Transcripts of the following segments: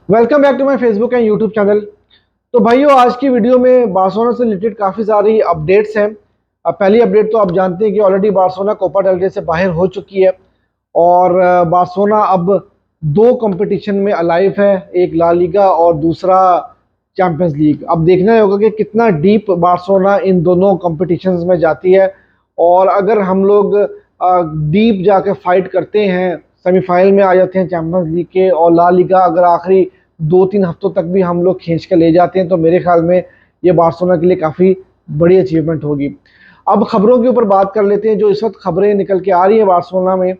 Welcome back to my Facebook and YouTube channel. तो भाइयों, आज की वीडियो में बार्सिलोना से रिलेटेड काफ़ी सारी अपडेट्स हैं। अब पहली अपडेट तो आप जानते हैं कि ऑलरेडी बार्सिलोना कोपा डेल रे से बाहर हो चुकी है और बार्सिलोना अब दो कंपटीशन में अलाइव है, एक ला लीगा और दूसरा चैंपियंस लीग। अब देखना ही होगा कि कितना डीप बार्सिलोना इन दोनों कंपटीशंस में जाती है। और अगर हम लोग डीप जाके फाइट करते हैं, सेमीफाइनल में आ जाते हैं चैंपियंस लीग के, और ला लीगा अगर आखिरी 2-3 हफ्तों तक भी हम लोग खींच के ले जाते हैं, तो मेरे ख्याल में ये बार्सिलोना के लिए काफ़ी बड़ी अचीवमेंट होगी। अब खबरों के ऊपर बात कर लेते हैं। जो इस वक्त खबरें निकल के आ रही है बार्सिलोना में,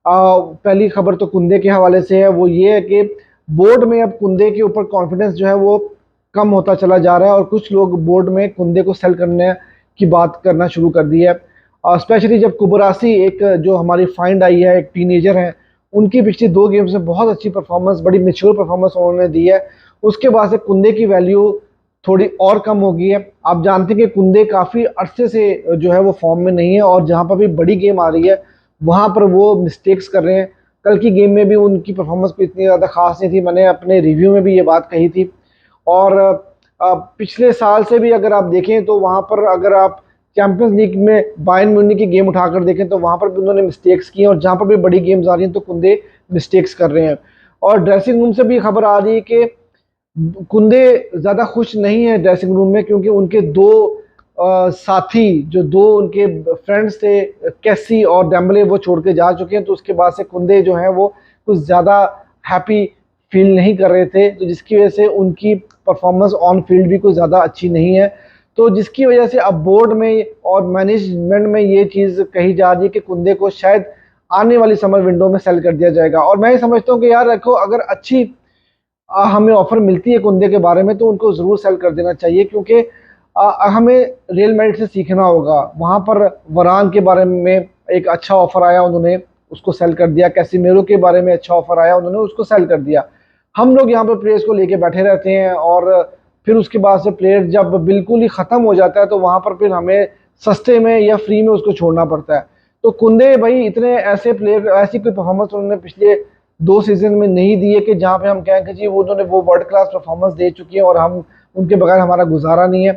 पहली खबर तो कुंदे के हवाले से है। वो ये है कि बोर्ड में अब कुंदे के ऊपर कॉन्फिडेंस जो है वो कम होता चला जा रहा है, और कुछ लोग बोर्ड में कुंदे को सेल करने की बात करना शुरू कर दी है। स्पेशली जब कुबरासी, एक जो हमारी फाइंड आई है, एक टीनेजर है, उनकी पिछली 2 गेम्स में बहुत अच्छी परफॉर्मेंस, बड़ी मेच्योर परफॉर्मेंस उन्होंने दी है। उसके बाद से कुंदे की वैल्यू थोड़ी और कम हो गई है। आप जानते हैं कि कुंदे काफ़ी अरसे से जो है वो फॉर्म में नहीं है, और जहाँ पर भी बड़ी गेम आ रही है वहाँ पर वो मिस्टेक्स कर रहे हैं। कल की गेम में भी उनकी परफॉर्मेंस कोई इतनी ज़्यादा खास नहीं थी, मैंने अपने रिव्यू में भी ये बात कही थी। और पिछले साल से भी अगर आप देखें तो वहाँ पर, अगर आप चैंपियंस लीग में बायर्न म्यूनिख की गेम उठाकर देखें तो वहाँ पर भी उन्होंने मिस्टेक्स की हैं, और जहाँ पर भी बड़ी गेम्स आ रही हैं तो कुंदे मिस्टेक्स कर रहे हैं। और ड्रेसिंग रूम से भी खबर आ रही है कि कुंदे ज़्यादा खुश नहीं है ड्रेसिंग रूम में, क्योंकि उनके दो साथी, जो दो उनके फ्रेंड्स थे, कैसी और डेम्बले, वो छोड़ के जा चुके हैं। तो उसके बाद से कुंदे जो हैं वो कुछ ज़्यादा हैप्पी फील नहीं कर रहे थे, तो जिसकी वजह से उनकी परफॉर्मेंस ऑन फील्ड भी कुछ ज़्यादा अच्छी नहीं है। तो जिसकी वजह से अब बोर्ड में और मैनेजमेंट में ये चीज़ कही जा रही है कि कुंदे को शायद आने वाली समर विंडो में सेल कर दिया जाएगा। और मैं ये समझता हूँ कि यार रखो, अगर अच्छी हमें ऑफर मिलती है कुंदे के बारे में तो उनको ज़रूर सेल कर देना चाहिए, क्योंकि हमें रियल मैड्रिड से सीखना होगा। वहाँ पर वरान के बारे में एक अच्छा ऑफर आया, उन्होंने उसको सेल कर दिया। कैसीमेरो के बारे में अच्छा ऑफर आया, उन्होंने उसको सेल कर दिया। हम लोग यहाँ पर प्लेयर्स को लेके बैठे रहते हैं, और फिर उसके बाद से प्लेयर जब बिल्कुल ही ख़त्म हो जाता है तो वहाँ पर फिर हमें सस्ते में या फ्री में उसको छोड़ना पड़ता है। तो कुंदे भाई, इतने ऐसे प्लेयर, ऐसी कोई परफॉर्मेंस उन्होंने पिछले 2 सीजन में नहीं दी है कि जहाँ पे हम कहें कि जी वो उन्होंने वो वर्ल्ड क्लास परफॉर्मेंस दे चुकी है और हम उनके बगैर हमारा गुजारा नहीं है।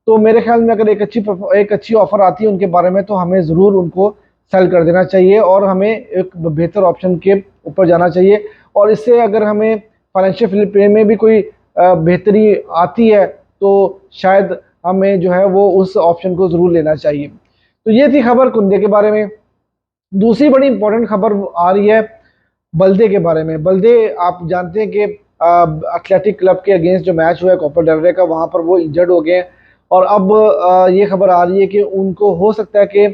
तो मेरे ख्याल में अगर एक अच्छी ऑफर आती है उनके बारे में तो हमें ज़रूर उनको सेल कर देना चाहिए, और हमें एक बेहतर ऑप्शन के ऊपर जाना चाहिए। और इससे अगर हमें फाइनेंशियल प्ले में भी कोई बेहतरी आती है तो शायद हमें जो है वो उस ऑप्शन को ज़रूर लेना चाहिए। तो ये थी खबर कुंदे के बारे में। दूसरी बड़ी इंपॉर्टेंट खबर आ रही है बल्दे के बारे में। बल्दे, आप जानते हैं कि एथलेटिक क्लब के अगेंस्ट जो मैच हुआ है कोपा डेल रे का, वहाँ पर वो इंजर्ड हो गए हैं। और अब ये खबर आ रही है कि उनको हो सकता है कि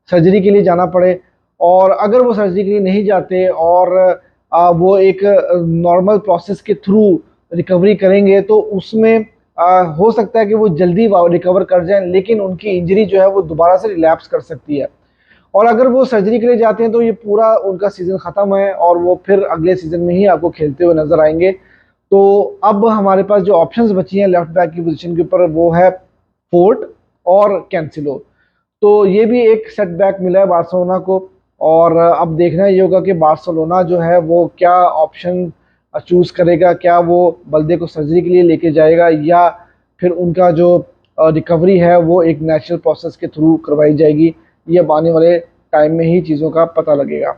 सर्जरी के लिए जाना पड़े। और अगर वो सर्जरी के लिए नहीं जाते और वो एक नॉर्मल प्रोसेस के थ्रू रिकवरी करेंगे तो उसमें हो सकता है कि वो जल्दी रिकवर कर जाएं, लेकिन उनकी इंजरी जो है वो दोबारा से रिलैप्स कर सकती है। और अगर वो सर्जरी के लिए जाते हैं तो ये पूरा उनका सीज़न ख़त्म है, और वो फिर अगले सीज़न में ही आपको खेलते हुए नज़र आएंगे। तो अब हमारे पास जो ऑप्शंस बची हैं लेफ्ट बैक की पोजीशन के ऊपर, वो है फोर्ट और कैंसिलो। तो ये भी एक सेटबैक मिला है बार्सिलोना को। और अब देखना ये होगा कि बार्सिलोना जो है वो क्या ऑप्शन चूज़ करेगा। क्या वो बल्दे को सर्जरी के लिए लेके जाएगा, या फिर उनका जो रिकवरी है वो एक नेचुरल प्रोसेस के थ्रू करवाई जाएगी। ये अब आने वाले टाइम में ही चीज़ों का पता लगेगा।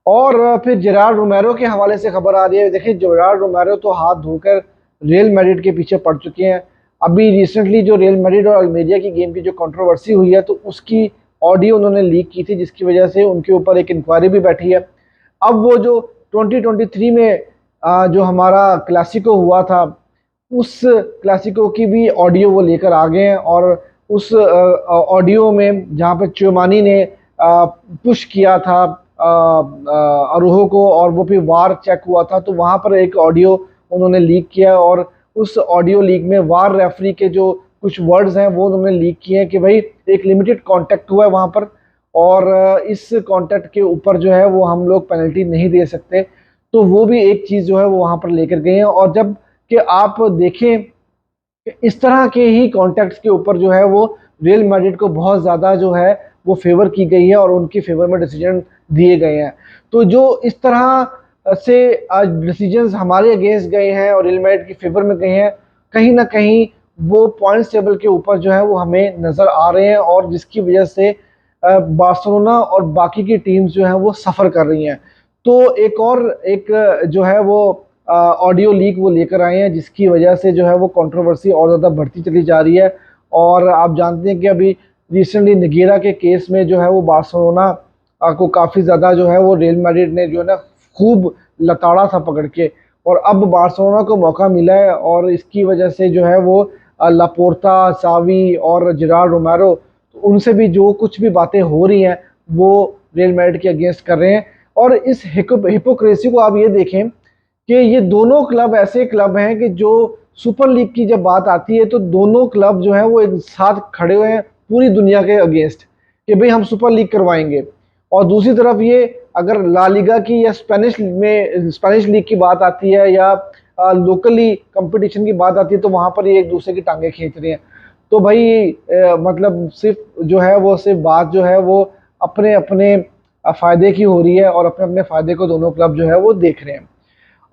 और फिर जेरार्ड रोमेरो के हवाले से खबर आ रही है। देखिए, जेरार्ड रोमेरो तो हाथ धोकर रियल मैड्रिड के पीछे पड़ चुके हैं। अभी रिसेंटली जो रियल मैड्रिड और अल्मेरिया की गेम की जो कंट्रोवर्सी हुई है, तो उसकी ऑडियो उन्होंने लीक की थी, जिसकी वजह से उनके ऊपर एक इंक्वायरी भी बैठी है। अब वो जो 2023 में जो हमारा क्लासिको हुआ था, उस क्लासिको की भी ऑडियो वो लेकर आ गए हैं। और उस ऑडियो में जहाँ पे च्योमानी ने पुश किया था अरोहो को, और वो फिर वार चेक हुआ था, तो वहाँ पर एक ऑडियो उन्होंने लीक किया। और उस ऑडियो लीक में वार रेफरी के जो कुछ वर्ड्स हैं वो उन्होंने लीक किए हैं कि भाई एक लिमिटेड कांटेक्ट हुआ है वहाँ पर, और इस कांटेक्ट के ऊपर जो है वो हम लोग पेनल्टी नहीं दे सकते। तो वो भी एक चीज़ जो है वो वहाँ पर लेकर गए हैं। और जब कि आप देखें कि इस तरह के ही कॉन्टेक्ट्स के ऊपर जो है वो रियल मैड्रिड को बहुत ज़्यादा जो है वो फेवर की गई है, और उनकी फेवर में डिसीजन दिए गए हैं। तो जो इस तरह से डिसीजंस हमारे अगेंस्ट गए हैं और रियल मैड्रिड के फेवर में गए हैं, कहीं ना कहीं वो पॉइंट्स टेबल के ऊपर जो है वो हमें नज़र आ रहे हैं, और जिसकी वजह से बार्सिलोना और बाकी की टीम्स जो हैं वो सफ़र कर रही हैं। तो एक जो है वो ऑडियो लीक वो लेकर आए हैं, जिसकी वजह से जो है वो कंट्रोवर्सी और ज़्यादा बढ़ती चली जा रही है। और आप जानते हैं कि अभी रिसेंटली निगेरा के केस में जो है वो बार्सिलोना को काफ़ी ज़्यादा जो है वो रियल मैड्रिड ने जो है ना खूब लताड़ा था पकड़ के, और अब बार्सिलोना को मौका मिला है, और इसकी वजह से जो है वो लापोर्ता, सावी और जेरार्ड रोमेरो, तो उनसे भी जो कुछ भी बातें हो रही हैं वो रियल मैड्रिड के अगेंस्ट कर रहे हैं। और इस हिपोक्रेसी को आप ये देखें कि ये दोनों क्लब ऐसे क्लब हैं कि जो सुपर लीग की जब बात आती है तो दोनों क्लब जो है वो एक साथ खड़े हुए हैं पूरी दुनिया के अगेंस्ट कि भाई हम सुपर लीग करवाएंगे। और दूसरी तरफ ये अगर ला लीगा की या स्पेनिश लीग की बात आती है या लोकली कंपटीशन की बात आती है तो वहां पर ये एक दूसरे की टांगे खींच रहे हैं। तो भाई मतलब सिर्फ जो है वो सिर्फ बात जो है वो अपने अपने फायदे की हो रही है, और अपने अपने फायदे को दोनों क्लब जो है वो देख रहे हैं।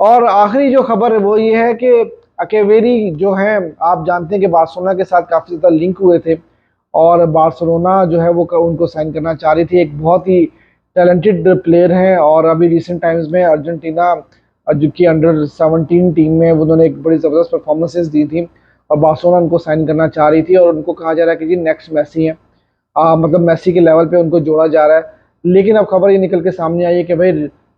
और आखिरी जो खबर है वो ये है कि अकेवेरी जो है, आप जानते हैं कि बार्सिलोना के साथ काफ़ी ज़्यादा लिंक हुए थे, और बार्सिलोना जो है वो उनको साइन करना चाह रही थी। एक बहुत ही टैलेंटेड प्लेयर हैं, और अभी रिसेंट टाइम्स में अर्जेंटीना जो कि अंडर 17 टीम में उन्होंने एक बड़ी ज़बरदस्त परफॉर्मेंसेज दी थी, और बार्सिलोना उनको साइन करना चाह रही थी, और उनको कहा जा रहा है कि जी नेक्स्ट मैसी हैं। मतलब मेसी के लेवल पे उनको जोड़ा जा रहा है। लेकिन अब खबर ये निकल के सामने आई है कि भाई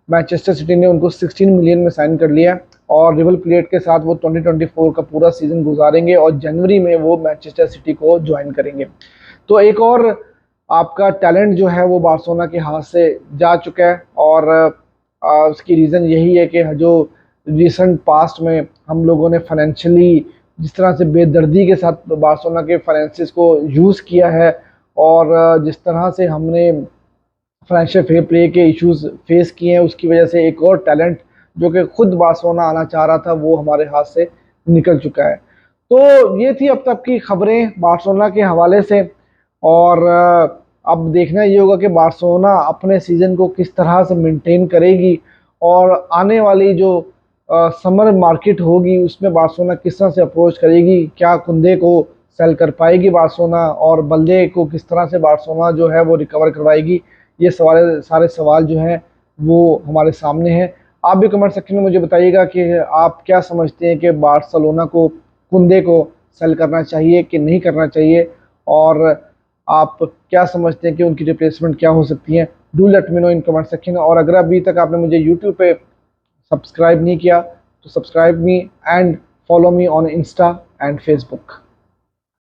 मैनचेस्टर सिटी ने उनको 16 मिलियन में साइन कर लिया है, और रिवर प्लेट के साथ वो 2024 का पूरा सीजन गुजारेंगे, और जनवरी में वो मैनचेस्टर सिटी को ज्वाइन करेंगे। तो एक और आपका टैलेंट जो है वो बार्सिलोना के हाथ से जा चुका है, और उसकी रीज़न यही है कि जो रिसेंट पास्ट में हम लोगों ने फाइनेंशियली जिस तरह से बेदर्दी के साथ बार्सिलोना के फाइनेंसिस को यूज़ किया है, और जिस तरह से हमने फाइनेंशियल फेयर प्ले के इश्यूज फेस किए हैं, उसकी वजह से एक और टैलेंट जो कि खुद बार्सिलोना आना चाह रहा था वो हमारे हाथ से निकल चुका है। तो ये थी अब तक की खबरें बार्सिलोना के हवाले से, और अब देखना ये होगा कि बार्सिलोना अपने सीज़न को किस तरह से मेंटेन करेगी, और आने वाली जो समर मार्केट होगी उसमें बार्सिलोना किस तरह से अप्रोच करेगी, क्या कुंदे को सेल कर पाएगी बार्सिलोना, और बल्दे को किस तरह से बार्सिलोना जो है वो रिकवर करवाएगी। ये सारे सवाल जो हैं वो हमारे सामने हैं। आप भी कमेंट सेक्शन में मुझे बताइएगा कि आप क्या समझते हैं कि बार्सिलोना को कुंदे को सेल करना चाहिए कि नहीं करना चाहिए, और आप क्या समझते हैं कि उनकी रिप्लेसमेंट क्या हो सकती है। Do let me know in comment section. और अगर अभी तक आपने मुझे यूट्यूब पे सब्सक्राइब नहीं किया तो subscribe me and follow me on Insta and Facebook.